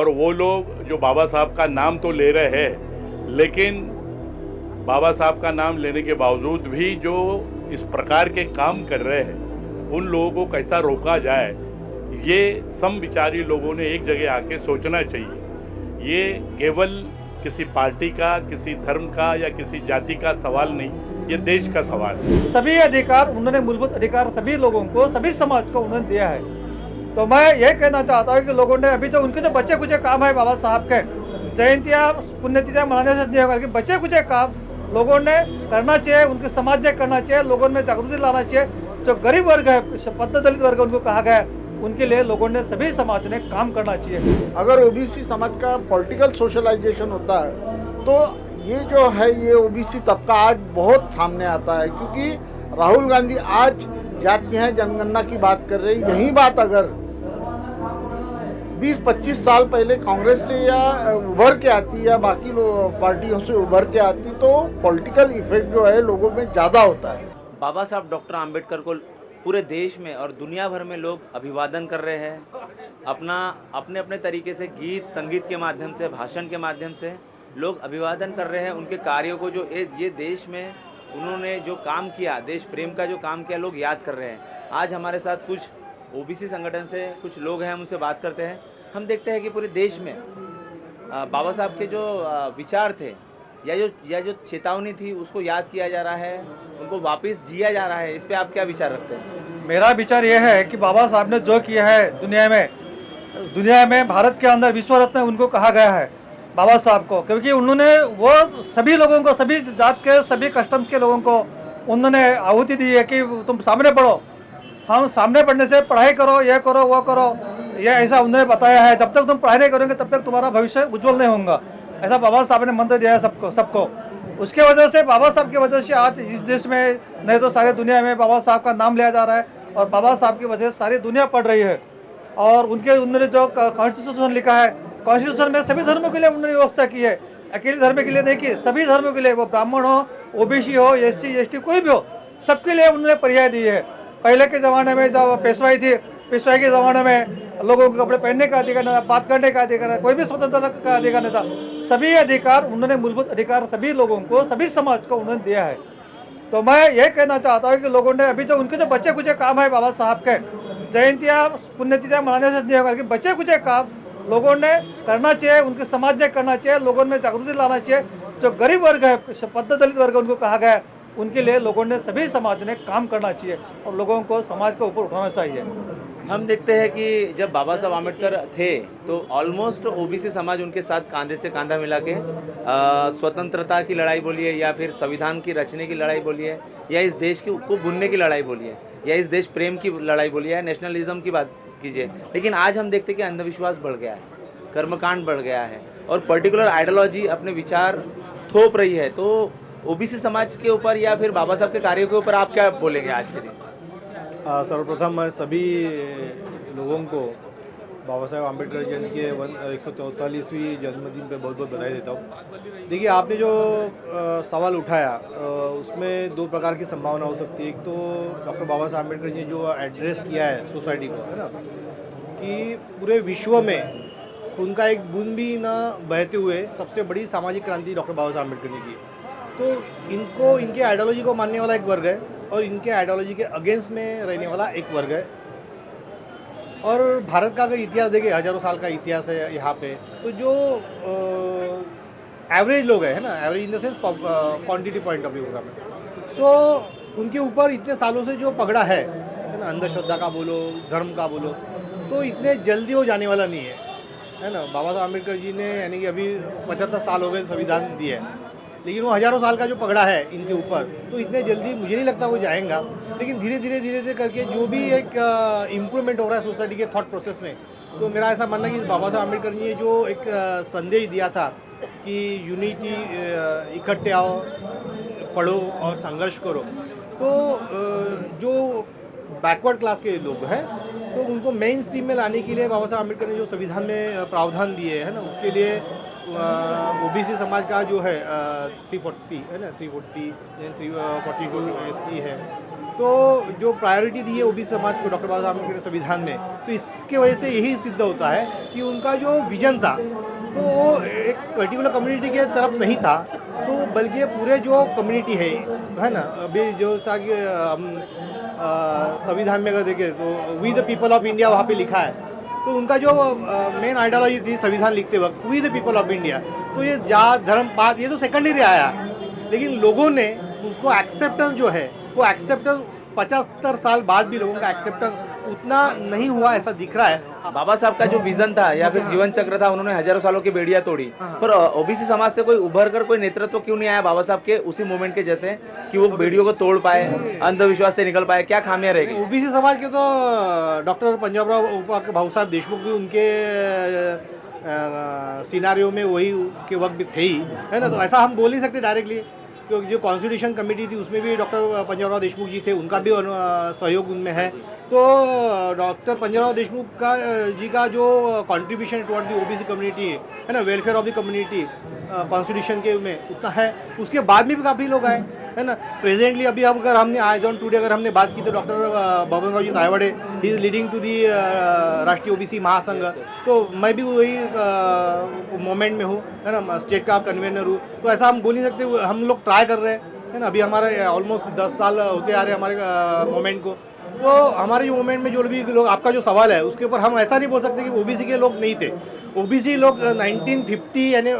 और वो लोग जो बाबा साहब का नाम तो ले रहे हैं, लेकिन बाबा साहब का नाम लेने के बावजूद भी जो इस प्रकार के काम कर रहे हैं, उन लोगों को कैसा रोका जाए, ये समविचारी लोगों ने एक जगह आके सोचना चाहिए। ये केवल किसी पार्टी का, किसी धर्म का या किसी जाति का सवाल नहीं, ये देश का सवाल है। सभी अधिकार उन्होंने, मूलभूत अधिकार सभी लोगों को, सभी समाज को उन्होंने दिया है। तो मैं ये कहना चाहता हूँ कि लोगों ने अभी जो उनके जो बच्चे कुछ काम है बाबा साहब के, जयंतियाँ पुण्यतिथियाँ मनाने से नहीं होगा, लेकिन बच्चे कुछ काम लोगों ने करना चाहिए, उनके समाज ने करना चाहिए, लोगों में जागृति लाना चाहिए। जो गरीब वर्ग है, पद्ध दलित वर्ग उनको कहा गया है, उनके लिए लोगों ने, सभी समाज ने काम करना चाहिए। अगर ओबीसी समाज का पॉलिटिकल सोशलाइजेशन होता है तो ये जो है ये ओबीसी तबका आज बहुत सामने आता है, क्योंकि राहुल गांधी आज जाति है जनगणना की बात कर रही। यही बात अगर 20-25 साल पहले कांग्रेस से या उभर के आती या बाकी पार्टियों से उभर के आती तो पॉलिटिकल इफेक्ट जो है लोगों में ज़्यादा होता है। बाबा साहब डॉक्टर आम्बेडकर को पूरे देश में और दुनिया भर में लोग अभिवादन कर रहे हैं। अपने अपने तरीके से गीत संगीत के माध्यम से, भाषण के माध्यम से लोग अभिवादन कर रहे हैं उनके कार्यों को, जो ये देश में उन्होंने जो काम किया, देश प्रेम का जो काम किया, लोग याद कर रहे हैं। आज हमारे साथ कुछ ओबीसी संगठन से कुछ लोग हैं, हम उनसे बात करते हैं। हम देखते हैं कि पूरे देश में बाबा साहब के जो विचार थे या जो चेतावनी थी, उसको याद किया जा रहा है, उनको वापस जिया जा रहा है। इस पे आप क्या विचार रखते हैं? मेरा विचार यह है कि बाबा साहब ने जो किया है दुनिया में भारत के अंदर विश्व रत्न उनको कहा गया है बाबा साहब को, क्योंकि उन्होंने वो सभी लोगों को, सभी जात के, सभी कस्टम्स के लोगों को उन्होंने आहुति दी है कि तुम सामने पढ़ो, हम सामने पढ़ने से पढ़ाई करो, ये करो वो करो, ये ऐसा उन्होंने बताया है। जब तक तुम पढ़ाई नहीं करोगे तब तक तुम्हारा भविष्य उज्जवल नहीं होगा, ऐसा बाबा साहब ने मंत्र दिया है सबको। उसके वजह से, बाबा साहब की वजह से आज इस देश में, नहीं तो सारी दुनिया में बाबा साहब का नाम लिया जा रहा है, और बाबा साहब की वजह से सारी दुनिया पढ़ रही है। और उन्होंने जो कॉन्स्टिट्यूशन लिखा है, कॉन्स्टिट्यूशन में सभी धर्मों के लिए उन्होंने व्यवस्था की है, अकेले धर्म के लिए नहीं की, सभी धर्मों के लिए, वो ब्राह्मण हो, ओबीसी हो, एससी एसटी कोई भी हो, सबके लिए उन्होंने पर्याय दी है। पहले के ज़माने में जब पेशवाई थी, पेशवाई के ज़माने में लोगों को कपड़े पहनने का अधिकार नहीं था, बात करने का अधिकार नहीं, कोई भी स्वतंत्रता का अधिकार नहीं था। सभी अधिकार उन्होंने, मूलभूत अधिकार सभी लोगों को, सभी समाज को उन्होंने दिया है। तो मैं ये कहना चाहता हूँ कि लोगों ने अभी जो उनके जो बच्चे कुछ काम है बाबा साहब के, जयंतियाँ पुण्यतिथियाँ मनाने से नहीं होगा, लेकिन बच्चे कुछ काम लोगों ने करना चाहिए, उनके समाज ने करना चाहिए, लोगों में जागृति लाना चाहिए। जो गरीब वर्ग है, पद्ध दलित वर्ग उनको कहा गया है, उनके लिए लोगों ने, सभी समाज ने काम करना चाहिए और लोगों को समाज के ऊपर उठाना चाहिए। हम देखते हैं कि जब बाबा साहब आम्बेडकर थे तो ऑलमोस्ट ओबीसी समाज उनके साथ कंधे से कंधा मिला के स्वतंत्रता की लड़ाई बोलिए, या फिर संविधान की रचने की लड़ाई बोलिए, या इस देश को बुनने की लड़ाई बोलिए, या इस देश प्रेम की लड़ाई बोलिए, या नेशनलिज्म की बात कीजिए। लेकिन आज हम देखते हैं कि अंधविश्वास बढ़ गया है, कर्मकांड बढ़ गया है, और पर्टिकुलर आइडियोलॉजी अपने विचार थोप रही है। तो ओबीसी समाज के ऊपर या फिर बाबा साहब के कार्यों के ऊपर आप क्या बोलेंगे आज के दिन? सर्वप्रथम मैं सभी लोगों को बाबा साहेब आम्बेडकर जयंती के 144वीं जन्मदिन पे बहुत बहुत बधाई देता हूँ। देखिए, आपने जो सवाल उठाया उसमें दो प्रकार की संभावना हो सकती है। एक तो डॉक्टर बाबा साहेब आम्बेडकर जी ने जो एड्रेस किया है सोसाइटी को, है ना, कि पूरे विश्व में खून का एक बूंद भी ना बहते हुए सबसे बड़ी सामाजिक क्रांति डॉक्टर बाबा साहेब आम्बेडकर ने की है। तो इनको, इनके आइडियोलॉजी को मानने वाला एक वर्ग है और इनके आइडियोलॉजी के अगेंस्ट में रहने वाला एक वर्ग है। और भारत का अगर इतिहास देखें, हज़ारों साल का इतिहास है यहाँ पे, तो जो एवरेज लोग हैं, है ना, average in the sense quantity point of view का में, सो उनके ऊपर इतने सालों से जो पगड़ा है ना, अंधश्रद्धा का बोलो, धर्म का बोलो, तो इतने जल्दी वो जाने वाला नहीं है ना। बाबा साहब आम्बेडकर जी ने, यानी कि अभी 75 साल हो गए संविधान दिए, लेकिन वो हज़ारों साल का जो पगड़ा है इनके ऊपर, तो इतने जल्दी मुझे नहीं लगता वो जाएगा। लेकिन धीरे धीरे करके जो भी एक इम्प्रूवमेंट हो रहा है सोसाइटी के थॉट प्रोसेस में, तो मेरा ऐसा मानना है कि बाबा साहब आम्बेडकर जी ने जो एक संदेश दिया था कि यूनिटी, इकट्ठे आओ, पढ़ो और संघर्ष करो, तो जो बैकवर्ड क्लास के लोग हैं तो उनको मेन स्ट्रीम में लाने के लिए बाबा साहब आम्बेडकर ने जो संविधान में प्रावधान दिए है ना, उसके लिए ओबीसी समाज का जो है 340 है ना, 340 342 एससी है, तो जो प्रायोरिटी दी है ओबीसी समाज को डॉक्टर बाबा साहब अम्बेडकर ने संविधान में, तो इसके वजह से यही सिद्ध होता है कि उनका जो विजन था तो वो एक पर्टिकुलर कम्युनिटी के तरफ नहीं था, तो बल्कि पूरे जो कम्युनिटी है ना, अभी जो सा कि हम संविधान में अगर देखें तो we the people of India वहाँ पे लिखा है, तो उनका जो मेन आइडियोलॉजी थी संविधान लिखते वक्त we the people of India, तो ये जात धर्म पात ये तो सेकेंडरी आया, लेकिन लोगों ने उसको एक्सेप्टेंस जो है वो एक्सेप्टेंस 75 साल बाद भी लोगों का एक्सेप्टेंस उतना नहीं हुआ ऐसा दिख रहा है। बाबा साहब का जो विजन था या फिर जीवन चक्र था, उन्होंने हजारों सालों की बेड़ियां तोड़ी, पर ओबीसी समाज से कोई उभर कर कोई नेतृत्व क्यों नहीं आया बाबा साहब के उसी मूवमेंट के जैसे कि वो बेड़ियों को तोड़ पाए, अंधविश्वास से निकल पाए? क्या खामियां रहेगी? ओबीसी समाज के तो डॉक्टर पंजाबराव भाऊ साहब देशमुख भी उनके सिनारियों में वही के वक्त भी थे ही, है ना, तो ऐसा हम बोल नहीं सकते डायरेक्टली, क्योंकि जो कॉन्स्टिट्यूशन कमेटी थी उसमें भी डॉक्टर पंजाबराव देशमुख जी थे, उनका भी सहयोग उनमें है, तो डॉक्टर पंजाबराव देशमुख जी का जो contribution toward the OBC community है ना, welfare of the community constitution के में उतना है, उसके बाद में भी काफ़ी लोग आए, है ना। प्रेजेंटली अभी अगर हमने आज ऑन टुडे अगर हमने बात की तो doctor Baban Rao ji Taywade he is leading to the Rashtriya OBC महासंघ, तो मैं भी वही मोमेंट में हूँ, है ना, स्टेट का कन्वीनर हूँ, तो ऐसा हम बोल नहीं सकते, हम लोग ट्राई कर रहे हैं, है ना। अभी हमारे ऑलमोस्ट 10 साल होते आ रहे हैं हमारे मोमेंट को, तो हमारे मोमेंट में जो भी लोग, आपका जो सवाल है उसके ऊपर हम ऐसा नहीं बोल सकते कि ओबीसी के लोग नहीं थे। ओबीसी लोग 1950 यानी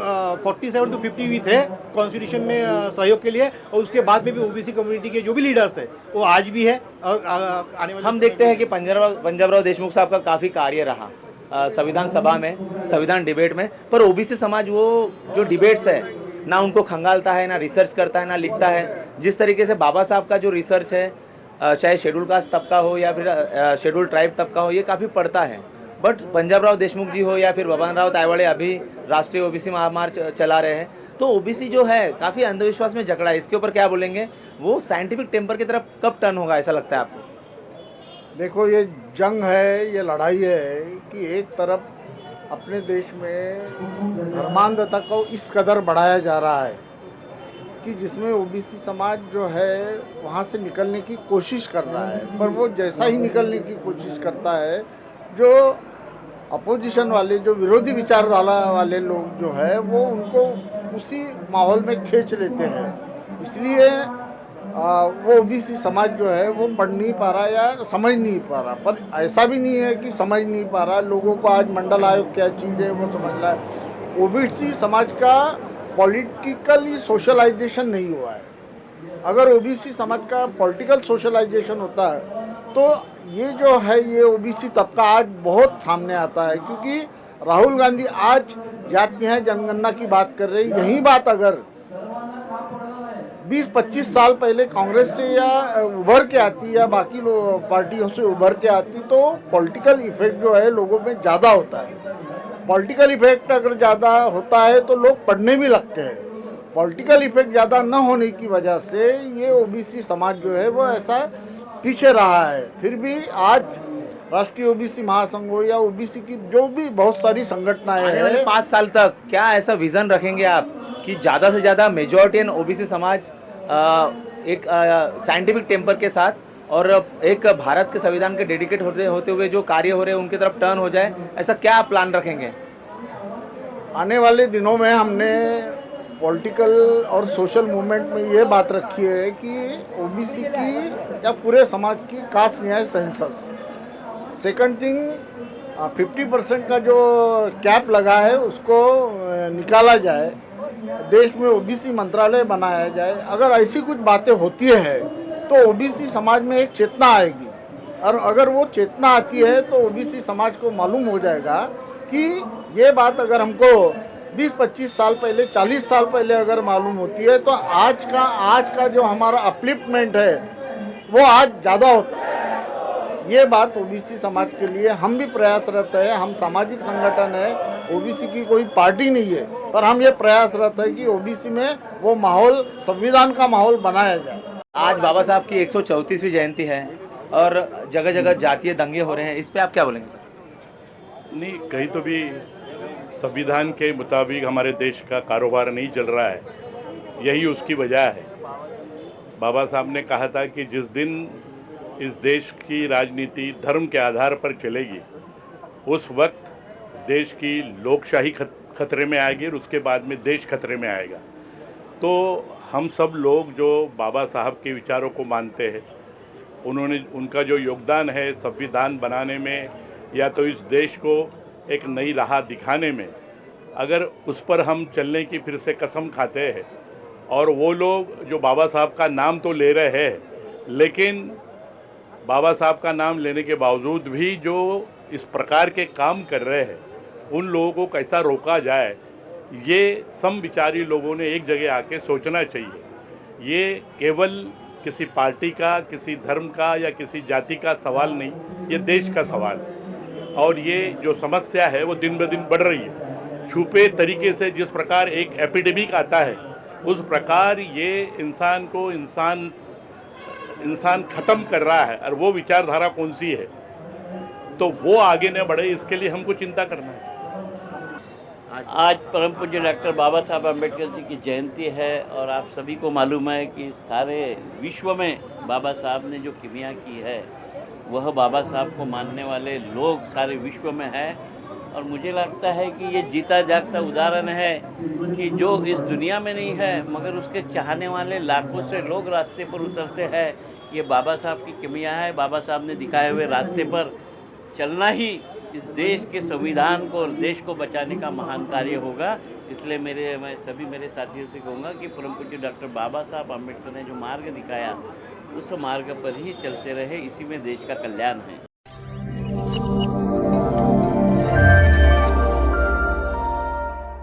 47 to 50 भी थे कॉन्स्टिट्यूशन में सहयोग के लिए, और उसके बाद में भी ओबीसी कम्युनिटी के जो भी लीडर्स है वो आज भी है और आने वाले हम देखते हैं कि पंजाबराव देशमुख साहब का काफ़ी कार्य रहा संविधान सभा में, संविधान डिबेट में, पर ओबीसी समाज वो जो डिबेट्स है ना उनको खंगालता है, ना रिसर्च करता है, ना लिखता है। जिस तरीके से बाबा साहब का जो रिसर्च है, चाहे शेड्यूल कास्ट तबका हो या फिर शेड्यूल ट्राइब तबका हो, ये काफ़ी पढ़ता है, बट पंजाबराव देशमुख जी हो या फिर बबन राव तायवाड़े अभी राष्ट्रीय ओबीसी महामार्च चला रहे हैं, तो ओबीसी जो है काफ़ी अंधविश्वास में जकड़ा है। इसके ऊपर क्या बोलेंगे? वो साइंटिफिक टेम्पर की तरफ कब टर्न होगा, ऐसा लगता है आपको? देखो, ये जंग है, ये लड़ाई है कि एक तरफ अपने देश में धर्मांधता को इस कदर बढ़ाया जा रहा है कि जिसमें ओबीसी समाज जो है वहाँ से निकलने की कोशिश कर रहा है, पर वो जैसा ही निकलने की कोशिश करता है, जो अपोजिशन वाले, जो विरोधी विचारधारा वाले लोग जो है वो उनको उसी माहौल में खींच लेते हैं। इसलिए वो ओबीसी समाज जो है वो पढ़ नहीं पा रहा या समझ नहीं पा रहा। पर ऐसा भी नहीं है कि समझ नहीं पा रहा, लोगों को आज मंडल आयोग क्या चीज़ है वो समझ रहा है। ओबीसी समाज का पॉलिटिकली सोशलाइजेशन नहीं हुआ है। अगर ओबीसी समाज का पॉलिटिकल सोशलाइजेशन होता है तो ये जो है ये ओबीसी तबका आज बहुत सामने आता है, क्योंकि राहुल गांधी आज जाति है जनगणना की बात कर रहे हैं। यही बात अगर 20-25 साल पहले कांग्रेस से या उभर के आती या बाकी पार्टियों से उभर के आती तो पॉलिटिकल इफेक्ट जो है लोगों में ज़्यादा होता है। पॉलिटिकल इफेक्ट अगर ज़्यादा होता है तो लोग पढ़ने भी लगते हैं। पॉलिटिकल इफेक्ट ज़्यादा न होने की वजह से ये ओबीसी समाज जो है वो ऐसा पीछे रहा है। फिर भी आज राष्ट्रीय ओबीसी महासंघ हो या ओबीसी की जो भी बहुत सारी संगठनाएं हैं, 5 साल तक क्या ऐसा विजन रखेंगे आप कि ज़्यादा से ज़्यादा मेजॉरिटी ओबीसी समाज एक साइंटिफिक टेम्पर के साथ और एक भारत के संविधान के डेडिकेट होते हुए जो कार्य हो रहे हैं उनकी तरफ टर्न हो जाए, ऐसा क्या प्लान रखेंगे? आने वाले दिनों में हमने पॉलिटिकल और सोशल मूवमेंट में ये बात रखी है कि ओबीसी की या पूरे समाज की कास्ट न्याय सेंसस। सेकंड थिंग, 50% का जो कैप लगा है उसको निकाला जाए, देश में ओबीसी मंत्रालय बनाया जाए। अगर ऐसी कुछ बातें होती है तो ओबीसी समाज में एक चेतना आएगी, और अगर वो चेतना आती है तो ओबीसी समाज को मालूम हो जाएगा कि ये बात अगर हमको 20-25 साल पहले, 40 साल पहले अगर मालूम होती है तो आज का जो हमारा अपलिफ्टमेंट है वो आज ज़्यादा होता है। ये बात ओबीसी समाज के लिए हम भी प्रयासरत है। हम सामाजिक संगठन है, ओबीसी की कोई पार्टी नहीं है, पर हम ये प्रयासरत है कि ओबीसी में वो माहौल, संविधान का माहौल बनाया जाए। आज बाबा साहब की 134वीं जयंती है और जगह जगह जातीय दंगे हो रहे हैं, इस पे आप क्या बोलेंगे सर? नहीं, कहीं तो भी संविधान के मुताबिक हमारे देश का कारोबार नहीं चल रहा है, यही उसकी वजह है। बाबा साहब ने कहा था कि जिस दिन इस देश की राजनीति धर्म के आधार पर चलेगी, उस वक्त देश की लोकशाही खतरे में आएगी और उसके बाद में देश खतरे में आएगा। तो हम सब लोग जो बाबा साहब के विचारों को मानते हैं, उनका जो योगदान है संविधान बनाने में या तो इस देश को एक नई राह दिखाने में, अगर उस पर हम चलने की फिर से कसम खाते हैं और वो लोग जो बाबा साहब का नाम तो ले रहे हैं, लेकिन बाबा साहब का नाम लेने के बावजूद भी जो इस प्रकार के काम कर रहे हैं, उन लोगों को कैसा रोका जाए, ये समविचारी लोगों ने एक जगह आके सोचना चाहिए। ये केवल किसी पार्टी का, किसी धर्म का या किसी जाति का सवाल नहीं, ये देश का सवाल है और ये जो समस्या है वो दिन ब दिन बढ़ रही है। छुपे तरीके से जिस प्रकार एक एपिडेमिक आता है, उस प्रकार ये इंसान को इंसान खत्म कर रहा है। और वो विचारधारा कौन सी है, तो वो आगे न बढ़े, इसके लिए हमको चिंता करना है। आज परम पूज्य डॉक्टर बाबा साहब अम्बेडकर जी की जयंती है और आप सभी को मालूम है कि सारे विश्व में बाबा साहब ने जो किमिया की है, वह बाबा साहब को मानने वाले लोग सारे विश्व में हैं। और मुझे लगता है कि ये जीता जागता उदाहरण है कि जो इस दुनिया में नहीं है मगर उसके चाहने वाले लाखों से लोग रास्ते पर उतरते हैं, ये बाबा साहब की किमिया है। बाबा साहब ने दिखाए हुए रास्ते पर चलना ही इस देश के संविधान को और देश को बचाने का महान कार्य होगा। इसलिए मैं सभी मेरे साथियों से कहूँगा कि परम पूज्य डॉक्टर बाबा साहब अम्बेडकर ने जो मार्ग दिखाया, उस मार्ग पर ही चलते रहे, इसी में देश का कल्याण है।